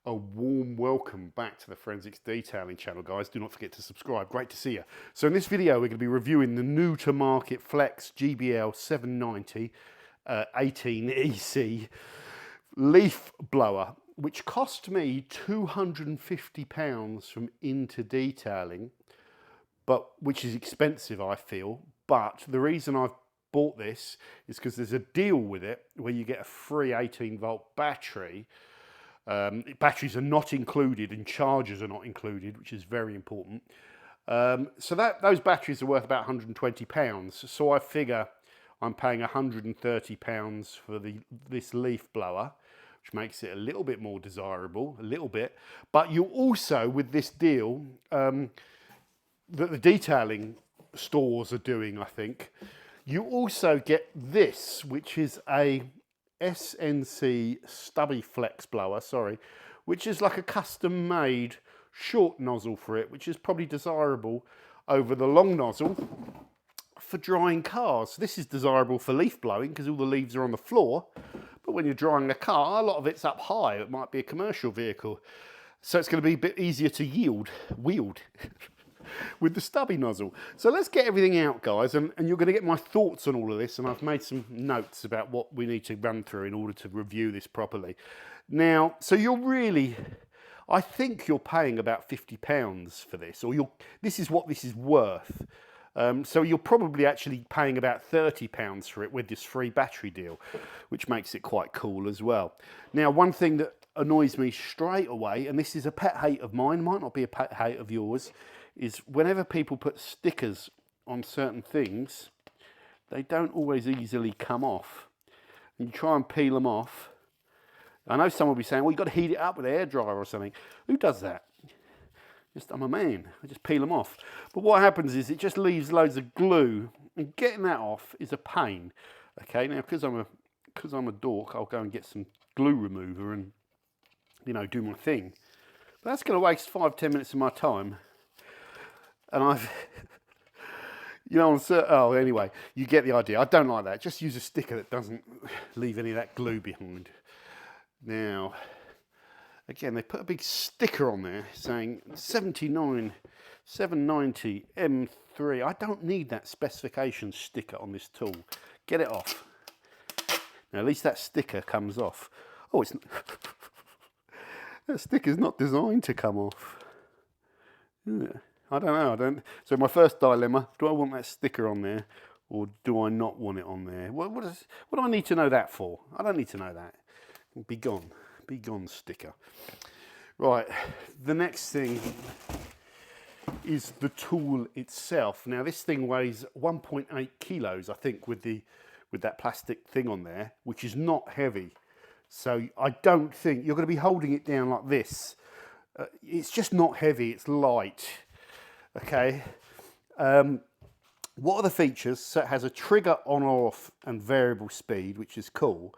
A warm welcome back to the Forensics Detailing channel, guys. Do not forget to subscribe. Great to see you. So in this video, we're going to be reviewing the new to market Flex GBL 790 18 EC leaf blower, which cost me £250 from Into Detailing, but which is expensive, I feel. But the reason I've bought this is because there's a deal with it where you get a free 18-volt battery. Batteries are not included and chargers are not included, which is very important. So those batteries are worth about £120. So I figure I'm paying £130 for this leaf blower, which makes it a little bit more desirable, a little bit. But you also, with this deal, that the detailing stores are doing, I think, you also get this, which is a SNC stubby flex blower, which is like a custom made short nozzle for it, which is probably desirable over the long nozzle for drying cars. This is desirable for leaf blowing because all the leaves are on the floor, but when you're drying a car, a lot of it's up high. It might be a commercial vehicle, so it's going to be a bit easier to wield with the stubby nozzle. So let's get everything out, guys, and you're going to get my thoughts on all of this, and I've made some notes about what we need to run through in order to review this properly. Now, so I think you're paying about £50 for this, or this is what this is worth. So you're probably actually paying about £30 for it with this free battery deal, which makes it quite cool as well. Now, one thing that annoys me straight away, and this is a pet hate of mine, might not be a pet hate of yours, is whenever people put stickers on certain things, they don't always easily come off. And you try and peel them off. I know someone will be saying, well, you've got to heat it up with an hairdryer or something. Who does that? I'm a man. I just peel them off. But what happens is it just leaves loads of glue, and getting that off is a pain. Okay, now because I'm a dork, I'll go and get some glue remover and do my thing. But that's going to waste 5-10 minutes of my time. And anyway, you get the idea. I don't like that. Just use a sticker that doesn't leave any of that glue behind. Now, again, they put a big sticker on there saying 79 790 M3. I don't need that specification sticker on this tool. Get it off. Now, at least that sticker comes off. Oh, it's that sticker's not designed to come off. Yeah. I don't know. So my first dilemma: do I want that sticker on there, or do I not want it on there? What do I need to know that for? I don't need to know that. Be gone, sticker. Right. The next thing is the tool itself. Now this thing weighs 1.8 kilos, I think, with that plastic thing on there, which is not heavy. So I don't think you're going to be holding it down like this. It's just not heavy. It's light. Okay, what are the features? So it has a trigger on or off and variable speed, which is cool.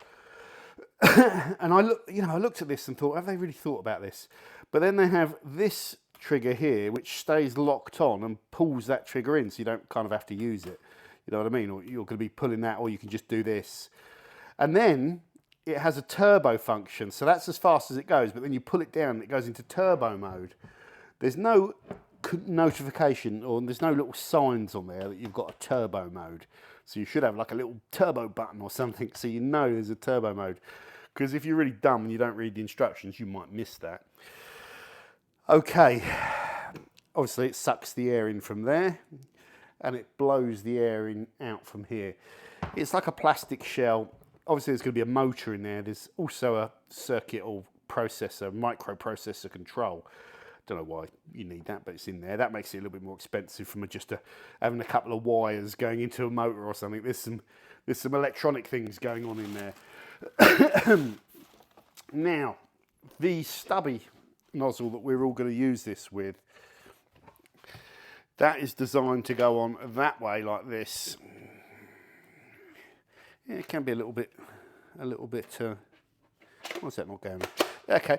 And I looked at this and thought, have they really thought about this? But then they have this trigger here, which stays locked on and pulls that trigger in, so you don't kind of have to use it. You know what I mean? Or you're going to be pulling that, or you can just do this. And then it has a turbo function, so that's as fast as it goes. But then you pull it down, and it goes into turbo mode. There's no notification, or there's no little signs on there that you've got a turbo mode, so you should have like a little turbo button or something so you know there's a turbo mode, because if you're really dumb and you don't read the instructions, you might miss that. Okay, obviously it sucks the air in from there and it blows the air in out from here. It's like a plastic shell. Obviously there's going to be a motor in there. There's also a circuit or processor, microprocessor control. Don't know why you need that, but it's in there. That makes it a little bit more expensive from just having a couple of wires going into a motor or something. There's some electronic things going on in there. Now, the stubby nozzle that we're all going to use this with, that is designed to go on that way like this. Yeah, it can be a little bit. What's that not going on? Okay,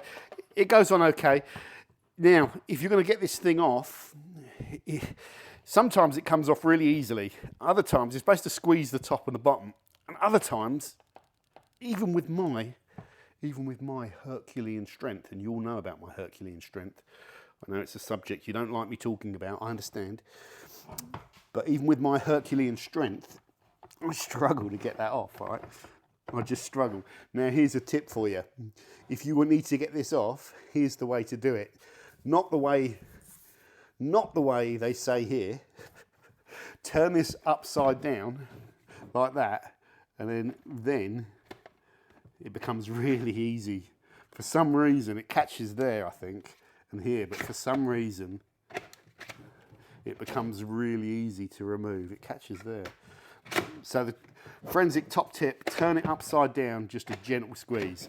it goes on okay. Now, if you're going to get this thing off, sometimes it comes off really easily. Other times, it's supposed to squeeze the top and the bottom. And other times, even with my even with my Herculean strength, and you all know about my Herculean strength. I know it's a subject you don't like me talking about, I understand. But even with my Herculean strength, I struggle to get that off, right? I just struggle. Now, here's a tip for you. If you need to get this off, here's the way to do it. Not the way they say here. Turn this upside down like that, and then it becomes really easy. For some reason, it catches there, I think, and here, but for some reason, it becomes really easy to remove. It catches there. So the forensic top tip, turn it upside down, just a gentle squeeze,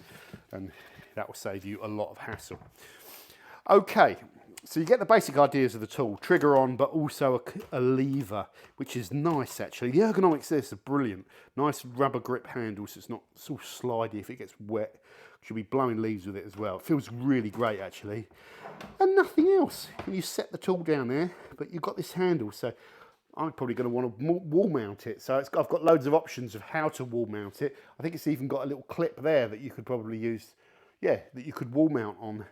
and that will save you a lot of hassle. Okay, so you get the basic ideas of the tool, trigger on, but also a lever, which is nice actually. The ergonomics there are brilliant. Nice rubber grip handle, so it's not so slidey if it gets wet. You'll be blowing leaves with it as well. It feels really great actually. And nothing else. You set the tool down there, but you've got this handle, so I'm probably going to want to wall mount it. So I've got loads of options of how to wall mount it. I think it's even got a little clip there that you could probably use, yeah, that you could wall mount on,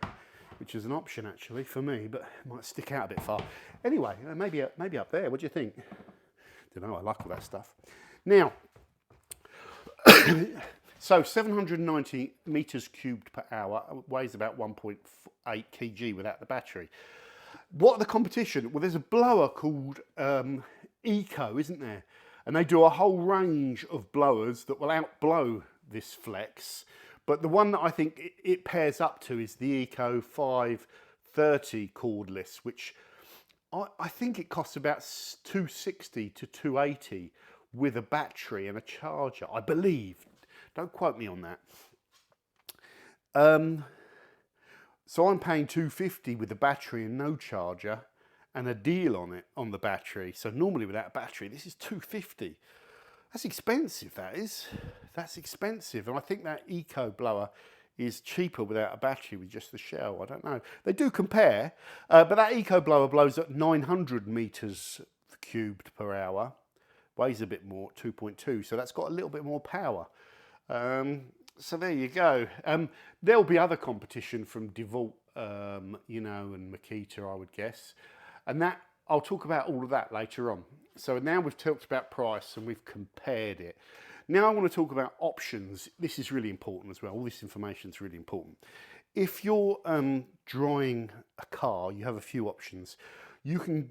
which is an option actually for me, but it might stick out a bit far. Anyway, maybe up there. What do you think? Don't know, I like all that stuff. Now, so 790 meters cubed per hour, weighs about 1.8 kg without the battery. What are the competition? Well, there's a blower called Eco, isn't there? And they do a whole range of blowers that will outblow this Flex. But the one that I think it pairs up to is the Eco 530 cordless, which I think it costs about 260 to 280 with a battery and a charger, I believe. Don't quote me on that. So I'm paying 250 with the battery and no charger, and a deal on it on the battery. So normally without a battery, this is 250. That's expensive, that is. That's expensive. And I think that Eco blower is cheaper without a battery with just the shell. I don't know. They do compare, but that Eco blower blows at 900 meters cubed per hour. Weighs a bit more, 2.2. So that's got a little bit more power. So there you go. There'll be other competition from DeWalt, you know, and Makita, I would guess. And that I'll talk about all of that later on. So now we've talked about price and we've compared it. Now I want to talk about options. This is really important as well. All this information is really important. If you're drying a car, you have a few options. You can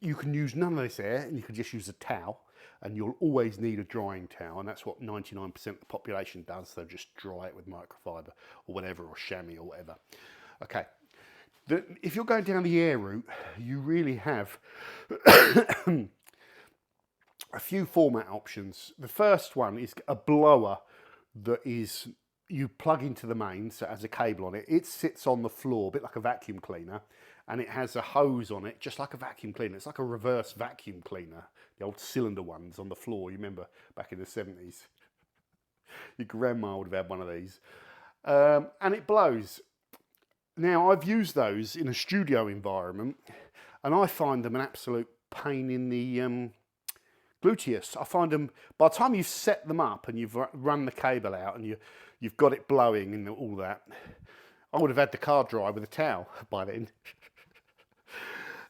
use none of this air and you can just use a towel. And you'll always need a drying towel, and that's what 99% of the population does. They'll just dry it with microfiber or whatever, or chamois or whatever. Okay, if you're going down the air route, you really have a few format options. The first one is a blower that is, you plug into the main, so it has a cable on it. It sits on the floor, a bit like a vacuum cleaner, and it has a hose on it, just like a vacuum cleaner. It's like a reverse vacuum cleaner, the old cylinder ones on the floor. You remember back in the 70s? Your grandma would have had one of these. And it blows. Now, I've used those in a studio environment, and I find them an absolute pain in the gluteus. I find them, by the time you've set them up and you've run the cable out and you've got it blowing and all that, I would have had the car dry with a towel by then.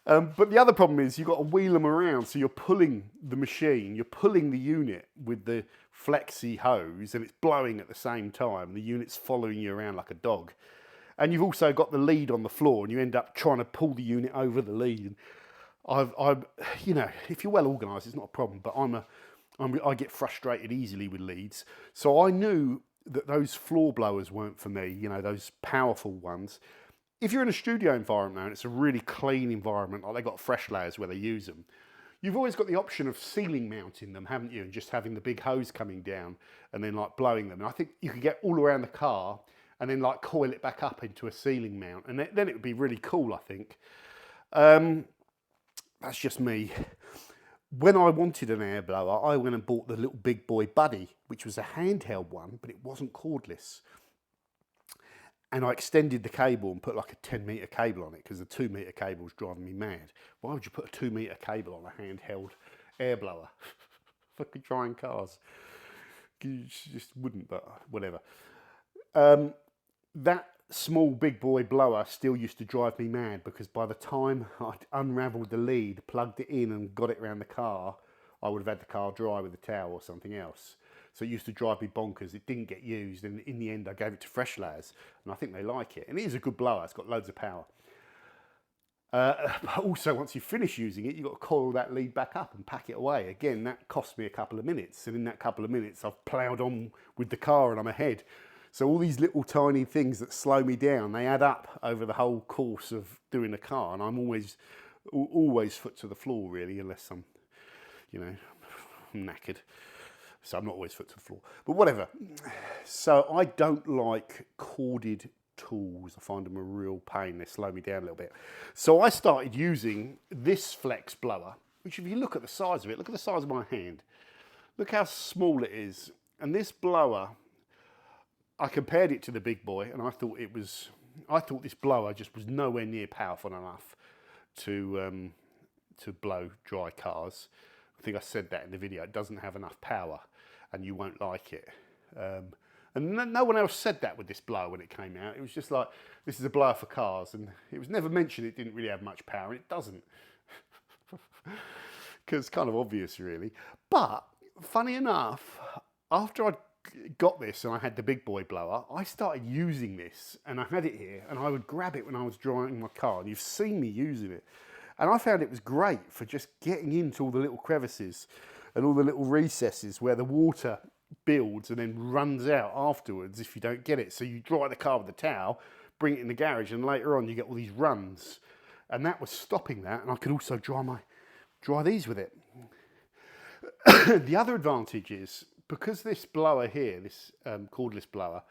But the other problem is you've got to wheel them around, so you're pulling the machine, you're pulling the unit with the flexi hose, and it's blowing at the same time. The unit's following you around like a dog. And you've also got the lead on the floor, and you end up trying to pull the unit over the lead. And you know, if you're well organised, it's not a problem, but I get frustrated easily with leads. So I knew that those floor blowers weren't for me, you know, those powerful ones. If you're in a studio environment and it's a really clean environment, like they've got fresh layers where they use them, you've always got the option of ceiling mounting them, haven't you? And just having the big hose coming down and then like blowing them. And I think you could get all around the car and then like coil it back up into a ceiling mount. And then it would be really cool, I think. That's just me. When I wanted an air blower, I went and bought the little Big Boy Buddy, which was a handheld one, but it wasn't cordless. And I extended the cable and put like a 10-metre cable on it because the 2-metre cable was driving me mad. Why would you put a 2-metre cable on a handheld air blower? Fucking drying cars. You just wouldn't, but whatever. That small big boy blower still used to drive me mad, because by the time I'd unravelled the lead, plugged it in and got it around the car, I would have had the car dry with a towel or something else. So it used to drive me bonkers. It didn't get used, and in the end I gave it to Fresh Layers, and I think they like it. And it is a good blower, it's got loads of power. But also, once you finish using it, you've got to coil that lead back up and pack it away. Again, that cost me a couple of minutes, and in that couple of minutes I've ploughed on with the car and I'm ahead. So all these little tiny things that slow me down, they add up over the whole course of doing a car, and I'm always foot to the floor really, unless I'm, knackered. So I'm not always foot to the floor, but whatever. So I don't like corded tools. I find them a real pain. They slow me down a little bit. So I started using this Flex blower, which if you look at the size of it, look at the size of my hand. Look how small it is. And this blower, I compared it to the big boy, and I thought this blower just was nowhere near powerful enough to blow dry cars. I think I said that in the video. It doesn't have enough power, and you won't like it. And no one else said that with this blower when it came out. It was just like, this is a blower for cars, and it was never mentioned it didn't really have much power, and it doesn't. Because it's kind of obvious, really. But funny enough, after I got this and I had the big boy blower, I started using this, and I had it here, and I would grab it when I was drying my car, and you've seen me using it. And I found it was great for just getting into all the little crevices and all the little recesses where the water builds and then runs out afterwards if you don't get it. So you dry the car with a towel, bring it in the garage, and later on you get all these runs. And that was stopping that, and I could also dry these with it. The other advantage is, because this blower here, this cordless blower,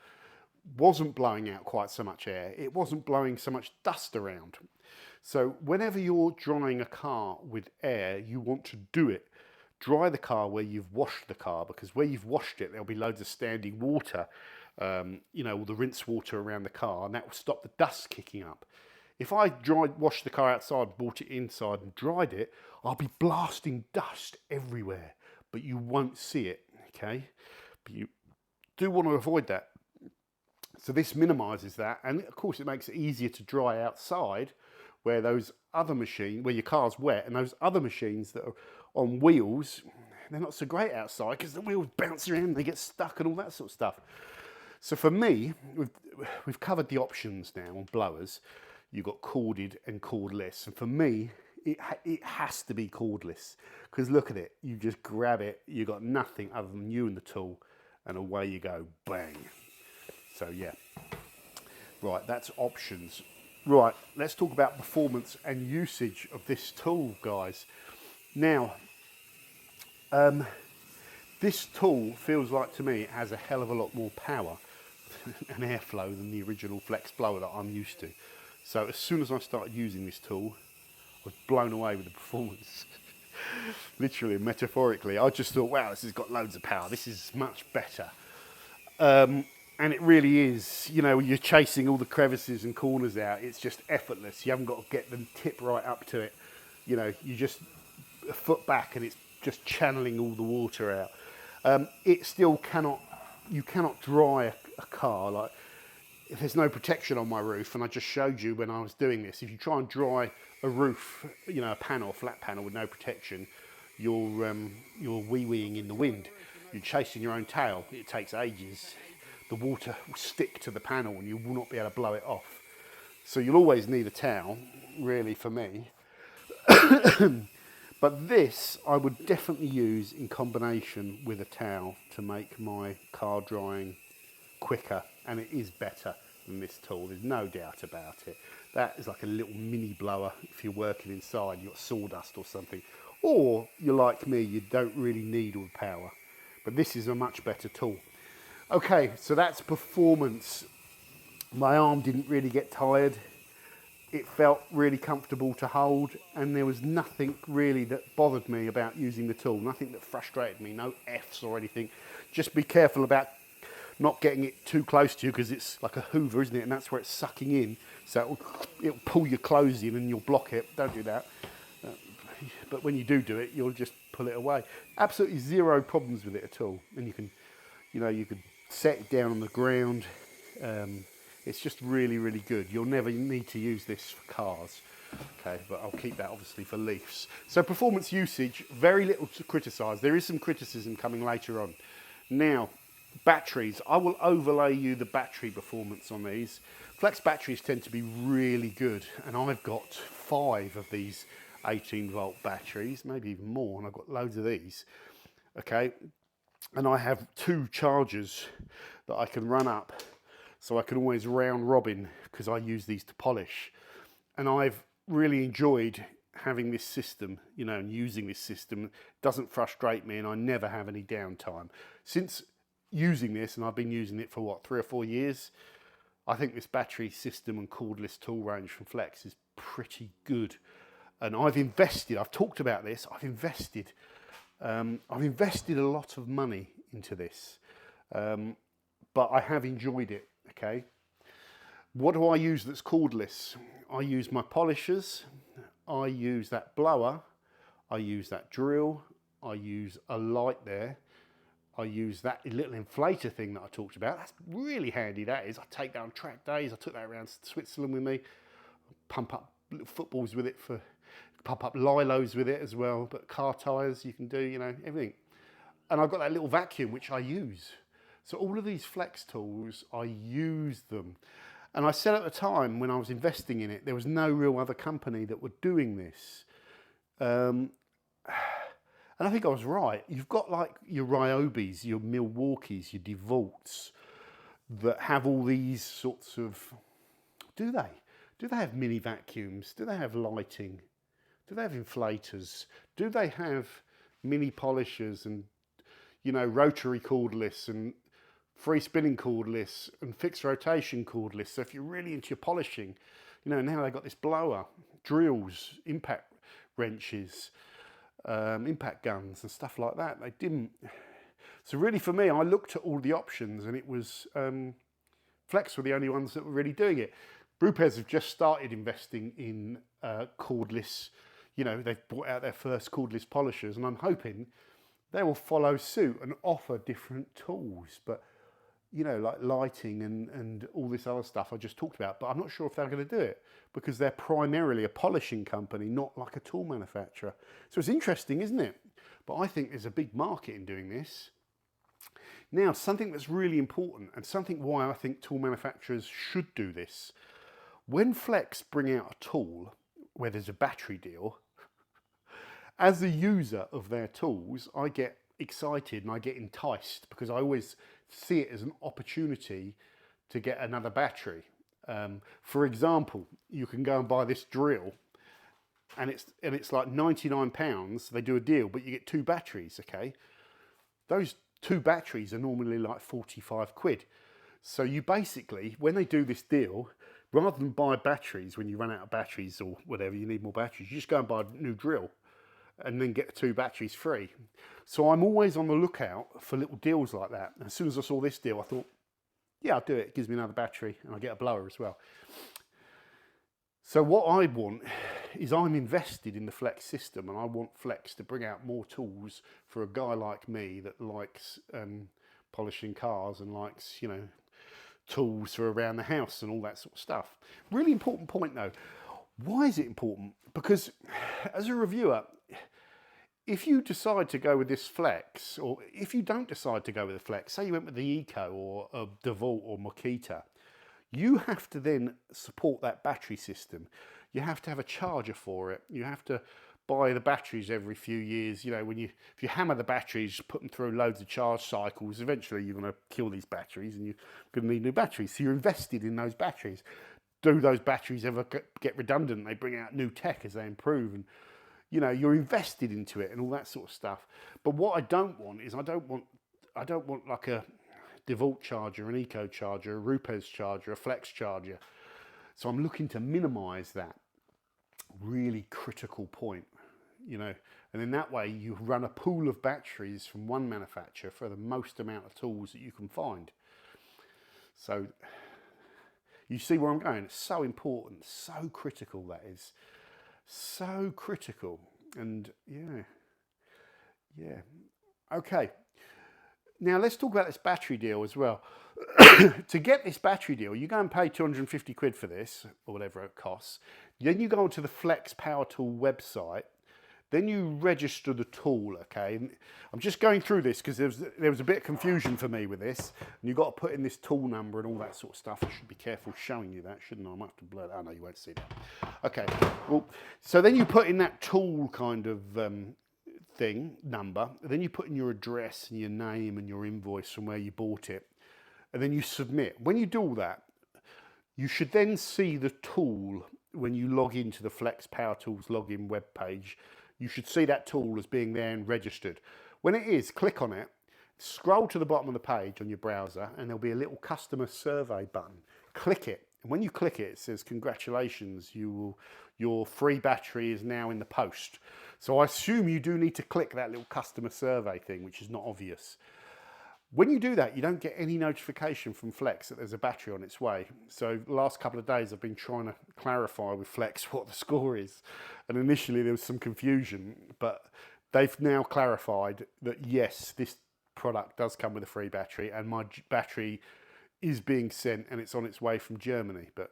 wasn't blowing out quite so much air, it wasn't blowing so much dust around. So whenever you're drying a car with air, you want to do it. Dry the car where you've washed the car, because where you've washed it, there'll be loads of standing water, all the rinse water around the car, and that will stop the dust kicking up. If I washed the car outside, brought it inside and dried it, I'll be blasting dust everywhere, but you won't see it, okay? But you do want to avoid that. So this minimises that, and of course it makes it easier to dry outside where those other machines, where your car's wet, and those other machines that are on wheels, they're not so great outside because the wheels bounce around, they get stuck and all that sort of stuff. So for me, we've covered the options now on blowers. You've got corded and cordless, and for me, it has to be cordless, because look at it, you just grab it, you've got nothing other than you and the tool, and away you go, bang. So yeah, right, that's options. Right, let's talk about performance and usage of this tool, guys. Now, this tool feels like to me it has a hell of a lot more power and airflow than the original Flex blower that I'm used to. So as soon as I started using this tool, I was blown away with the performance. Literally and metaphorically, I just thought, wow, this has got loads of power. This is much better. And it really is, when you're chasing all the crevices and corners out, it's just effortless. You haven't got to get them tip right up to it. You just a foot back and it's just channeling all the water out. It still you cannot dry a car. Like, if there's no protection on my roof, and I just showed you when I was doing this, if you try and dry a roof, a panel, flat panel with no protection, you're wee-weeing in the wind. You're chasing your own tail. It takes ages. The water will stick to the panel and you will not be able to blow it off. So you'll always need a towel, really, for me. But this I would definitely use in combination with a towel to make my car drying quicker, and it is better than this tool, there's no doubt about it. That is like a little mini blower if you're working inside, you've got sawdust or something. Or you're like me, you don't really need all the power. But this is a much better tool. Okay, so that's performance. My arm didn't really get tired. It felt really comfortable to hold, and there was nothing really that bothered me about using the tool. Nothing that frustrated me, no Fs or anything. Just be careful about not getting it too close to you, because it's like a hoover, isn't it? And that's where it's sucking in. So it'll pull your clothes in and you'll block it. Don't do that. But when you do it, you'll just pull it away. Absolutely zero problems with it at all. And you can set it down on the ground. It's just really, really good. You'll never need to use this for cars. Okay, but I'll keep that obviously for leafs. So performance usage, very little to criticise. There is some criticism coming later on. Now, batteries, I will overlay you the battery performance on these. Flex batteries tend to be really good, and I've got 5 of these 18-volt batteries, maybe even more, and I've got loads of these. Okay, and I have 2 chargers that I can run up, so I can always round robin, because I use these to polish. And I've really enjoyed having this system, you know, and using this system. It doesn't frustrate me, and I never have any downtime. Since using this, and I've been using it for what, 3 or 4 years, I think this battery system and cordless tool range from Flex is pretty good. And I've invested, I've talked about this, I've invested a lot of money into this, but I have enjoyed it, okay? What do I use that's cordless? I use my polishers, I use that blower, I use that drill, I use a light there, I use that little inflator thing that I talked about. That's really handy, that is. I take that on track days, I took that around Switzerland with me, pump up little footballs with it, pump up lilos with it as well, but car tyres you can do, you know, everything. And I've got that little vacuum which I use. So all of these Flex tools, I use them. And I said at the time when I was investing in it, there was no real other company that were doing this. And I think I was right. You've got like your Ryobis, your Milwaukees, your DeWalts that have all these sorts of, do they? Do they have mini vacuums? Do they have lighting? Do they have inflators? Do they have mini polishers and, you know, rotary cordless and free spinning cordless and fixed rotation cordless? So if you're really into your polishing, you know, now they've got this blower, drills, impact wrenches, impact guns and stuff like that. They didn't. So really for me, I looked at all the options, and it was Flex were the only ones that were really doing it. Upped have just started investing in cordless, you know, they've brought out their first cordless polishers, and I'm hoping they will follow suit and offer different tools, but you know, like lighting and all this other stuff I just talked about. But I'm not sure if they're going to do it, because they're primarily a polishing company, not like a tool manufacturer. So it's interesting, isn't it? But I think there's a big market in doing this. Now, something that's really important, and something why I think tool manufacturers should do this. When Flex bring out a tool where there's a battery deal, as a user of their tools, I get excited and I get enticed, because I always see it as an opportunity to get another battery. For example, you can go and buy this drill, and it's like £99. They do a deal, but you get 2 batteries. Okay, those 2 batteries are normally like 45 quid. So you basically, when they do this deal, rather than buy batteries when you run out of batteries or whatever, you need more batteries, you just go and buy a new drill and then get 2 batteries free. So I'm always on the lookout for little deals like that. And as soon as I saw this deal, I thought, yeah, I'll do it. It gives me another battery, and I get a blower as well. So what I want is, I'm invested in the Flex system, and I want Flex to bring out more tools for a guy like me that likes polishing cars and likes, you know, tools for around the house and all that sort of stuff. Really important point though. Why is it important? Because as a reviewer, if you decide to go with this Flex, or if you don't decide to go with the Flex, say you went with the Eco or a DeWalt or Makita, you have to then support that battery system. You have to have a charger for it. You have to buy the batteries every few years. You know, if you hammer the batteries, put them through loads of charge cycles, eventually you're going to kill these batteries and you're going to need new batteries. So you're invested in those batteries. Do those batteries ever get redundant? They bring out new tech as they improve, and you know, you're invested into it and all that sort of stuff. But what I don't want is, I don't want like a DeWalt charger, an Eco charger, a Upped charger, a Flex charger. So I'm looking to minimize that really critical point, you know, and in that way you run a pool of batteries from one manufacturer for the most amount of tools that you can find. So you see where I'm going? It's so important, so critical, that is. So critical. And yeah. Okay. Now let's talk about this battery deal as well. To get this battery deal, you go and pay 250 quid for this, or whatever it costs. Then you go onto the Flex Power Tool website. Then you register the tool, okay? And I'm just going through this because there was a bit of confusion for me with this. And you've got to put in this tool number and all that sort of stuff. I should be careful showing you that, shouldn't I? I might have to blur that. Oh, no, you won't see that. Okay, well, so then you put in that tool kind of thing, number. Then you put in your address and your name and your invoice from where you bought it. And then you submit. When you do all that, you should then see the tool when you log into the Flex Power Tools login web page. You should see that tool as being there and registered. When it is, click on it, scroll to the bottom of the page on your browser, and there'll be a little customer survey button. Click it, and when you click it, it says, congratulations, your free battery is now in the post. So I assume you do need to click that little customer survey thing, which is not obvious. When you do that, you don't get any notification from Flex that there's a battery on its way. So the last couple of days I've been trying to clarify with Flex what the score is. And initially there was some confusion, but they've now clarified that yes, this product does come with a free battery and my battery is being sent and it's on its way from Germany. But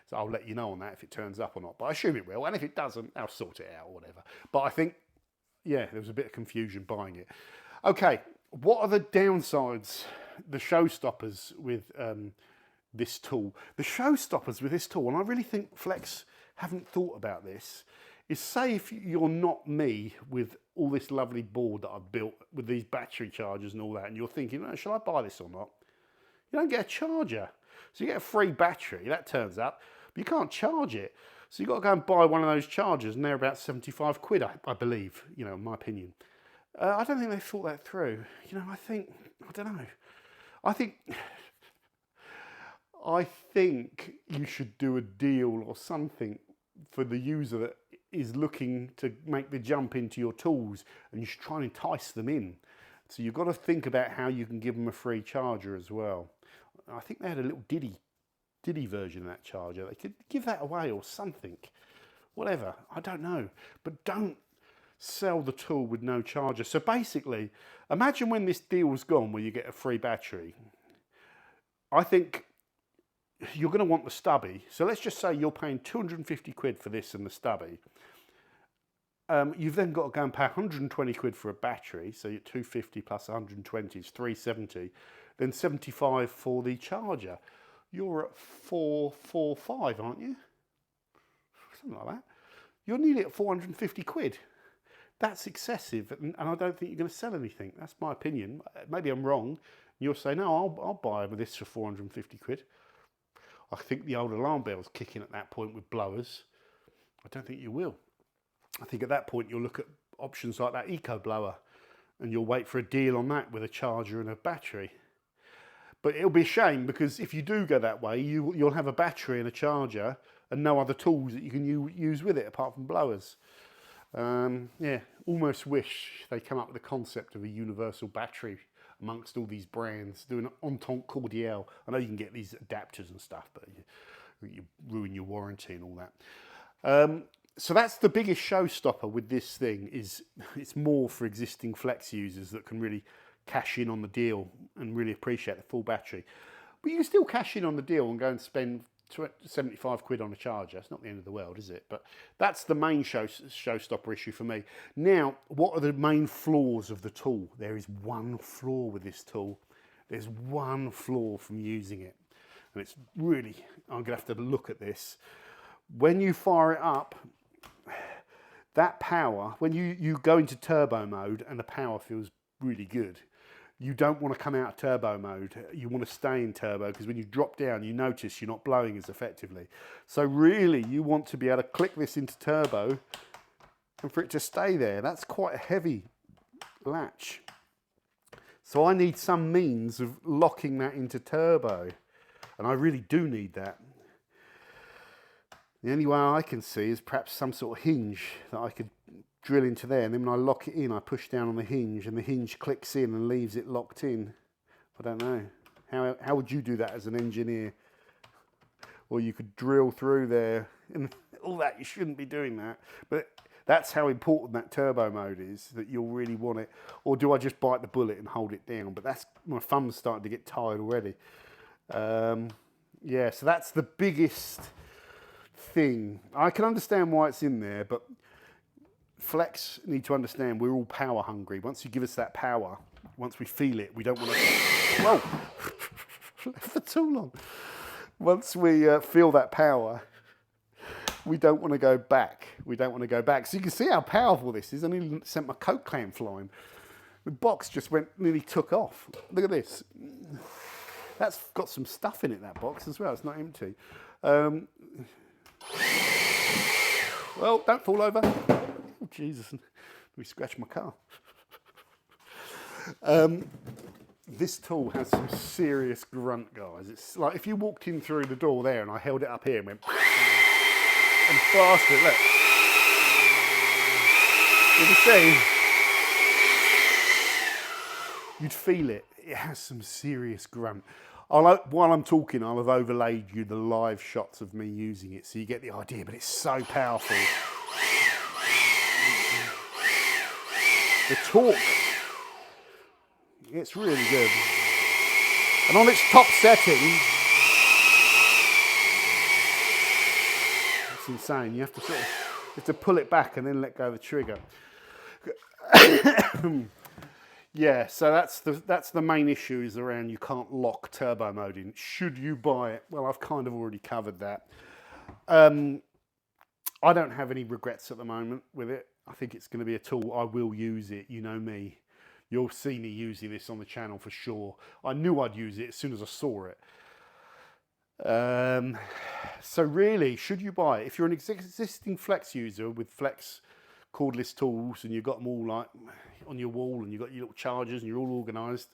so I'll let you know on that if it turns up or not. But I assume it will. And if it doesn't, I'll sort it out or whatever. But I think, yeah, there was a bit of confusion buying it. Okay. What are the downsides, the showstoppers with this tool? The showstoppers with this tool, and I really think Flex haven't thought about this, is say if you're not me with all this lovely board that I've built with these battery chargers and all that, and you're thinking, oh, shall I buy this or not? You don't get a charger. So you get a free battery, that turns up, but you can't charge it. So you've got to go and buy one of those chargers, and they're about 75 quid, I believe, you know, in my opinion. I don't think they thought that through. You know, I don't know. I think you should do a deal or something for the user that is looking to make the jump into your tools, and you should try and entice them in. So you've got to think about how you can give them a free charger as well. I think they had a little Diddy version of that charger. They could give that away or something. Whatever, I don't know. But don't sell the tool with no charger. So basically, imagine when this deal's gone where you get a free battery. I think you're going to want the stubby. So let's just say you're paying 250 quid for this and the stubby. You've then got to go and pay 120 quid for a battery. So you're 250 plus 120 is 370. Then 75 for the charger. You're at 445, aren't you? Something like that. You're nearly at 450 quid. That's excessive, and I don't think you're going to sell anything. That's my opinion. Maybe I'm wrong. You'll say, no, I'll buy this for 450 quid. I think the old alarm bell's kicking at that point with blowers. I don't think you will. I think at that point you'll look at options like that eco blower, and you'll wait for a deal on that with a charger and a battery. But it'll be a shame because if you do go that way, you'll have a battery and a charger and no other tools that you can use with it apart from blowers. Yeah, almost wish they come up with the concept of a universal battery amongst all these brands, doing an entente cordiale. I know you can get these adapters and stuff, but you ruin your warranty and all that. So that's the biggest showstopper with this thing, is it's more for existing Flex users that can really cash in on the deal and really appreciate the full battery. But you can still cash in on the deal and go and spend 75 quid on a charger. It's not the end of the world, is it? But that's the main showstopper issue for me. Now, what are the main flaws of the tool? There is one flaw with this tool. There's one flaw from using it. And it's really, I'm going to have to look at this. When you fire it up, that power, when you go into turbo mode and the power feels really good, you don't want to come out of turbo mode. You want to stay in turbo because when you drop down, you notice you're not blowing as effectively. So really, you want to be able to click this into turbo and for it to stay there. That's quite a heavy latch. So I need some means of locking that into turbo. And I really do need that. The only way I can see is perhaps some sort of hinge that I could drill into there, and then when I lock it in, I push down on the hinge and the hinge clicks in and leaves it locked in. I don't know. How would you do that as an engineer? Or you could drill through there and all that. You shouldn't be doing that. But That's how important that turbo mode is, that you'll really want it. Or do I just bite the bullet and hold it down? But that's, my thumb's starting to get tired already. Yeah, so that's the biggest thing. I can understand why it's in there, but Flex need to understand we're all power hungry. Once you give us that power, once we feel it, we don't want to... Whoa! Left for too long. Once we feel that power, we don't want to go back. We don't want to go back. So you can see how powerful this is. I nearly sent my coke can flying. The box just nearly took off. Look at this. That's got some stuff in it, that box as well. It's not empty. Well, don't fall over. Oh, Jesus. We scratched my car. This tool has some serious grunt, guys. It's like if you walked in through the door there and I held it up here and went and blasted it, look. You can see, you'd feel it. It has some serious grunt. While I'm talking, I'll have overlaid you the live shots of me using it so you get the idea, but it's so powerful. The torque, it's really good. And on its top setting, it's insane. You have to pull it back and then let go of the trigger. Yeah, so that's the main issue, is around you can't lock turbo mode in. Should you buy it? Well, I've kind of already covered that. I don't have any regrets at the moment with it. I think it's going to be a tool. I will use it. You know me. You'll see me using this on the channel for sure. I knew I'd use it as soon as I saw it. So really, should you buy it? If you're an existing Flex user with Flex cordless tools and you've got them all like on your wall and you've got your little chargers and you're all organised,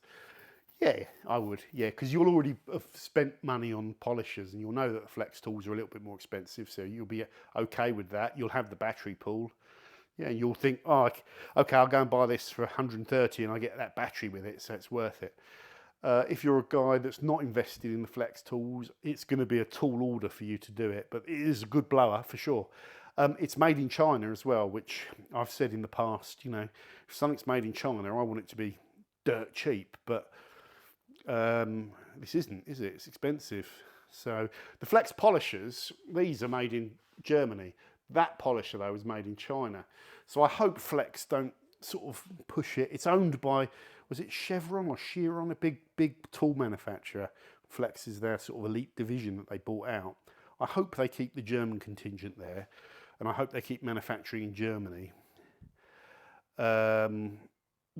yeah, I would. Yeah, because you'll already have spent money on polishers and you'll know that the Flex tools are a little bit more expensive, so you'll be okay with that. You'll have the battery pool. Yeah, you'll think, oh, okay, I'll go and buy this for 130 and I get that battery with it, so it's worth it. If you're a guy that's not invested in the Flex tools, it's going to be a tall order for you to do it, but it is a good blower for sure. It's made in China as well, which I've said in the past, you know, if something's made in China, I want it to be dirt cheap, but this isn't, is it? It's expensive. So the Flex polishers, these are made in Germany. That polisher though is made in China. So I hope Flex don't sort of push it. It's owned by, was it Chevron or Chiron, a big tool manufacturer. Flex is their sort of elite division that they bought out. I hope they keep the German contingent there, and I hope they keep manufacturing in Germany. The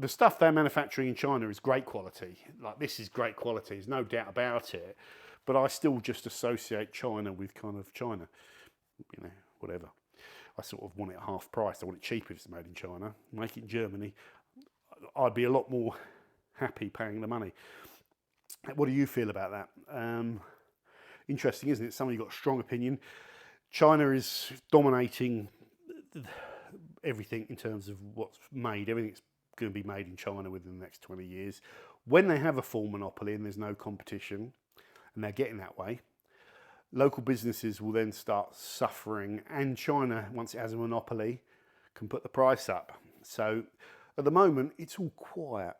stuff they're manufacturing in China is great quality. Like, this is great quality, there's no doubt about it. But I still just associate China with kind of China, you know, whatever. I sort of want it half price. I want it cheap if it's made in China. Make it in Germany, I'd be a lot more happy paying the money. What do you feel about that? Interesting, isn't it? Somebody got a strong opinion. China is dominating everything in terms of what's made. Everything's going to be made in China within the next 20 years. When they have a full monopoly and there's no competition, and they're getting that way, local businesses will then start suffering, and China, once it has a monopoly, can put the price up. So at the moment, it's all quiet.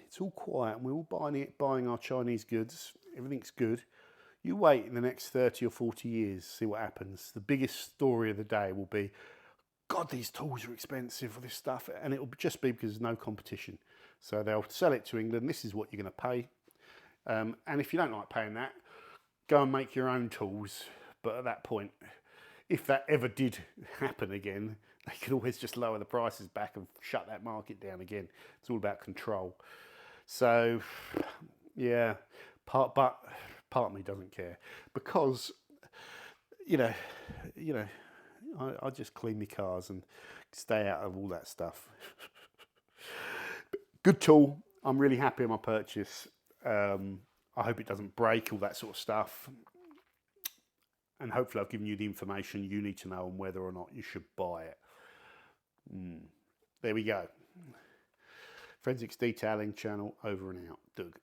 It's all quiet, and we're all buying our Chinese goods. Everything's good. You wait in the next 30 or 40 years, see what happens. The biggest story of the day will be, God, these tools are expensive for this stuff, and it will just be because there's no competition. So they'll sell it to England. This is what you're going to pay. And if you don't like paying that, go and make your own tools. But at that point, if that ever did happen again, they could always just lower the prices back and shut that market down again. It's all about control. So, yeah, part of me doesn't care, because, you know, I just clean my cars and stay out of all that stuff. Good tool. I'm really happy with my purchase. I hope it doesn't break, all that sort of stuff. And hopefully I've given you the information you need to know on whether or not you should buy it. There we go. Forensics Detailing channel over and out. Doug.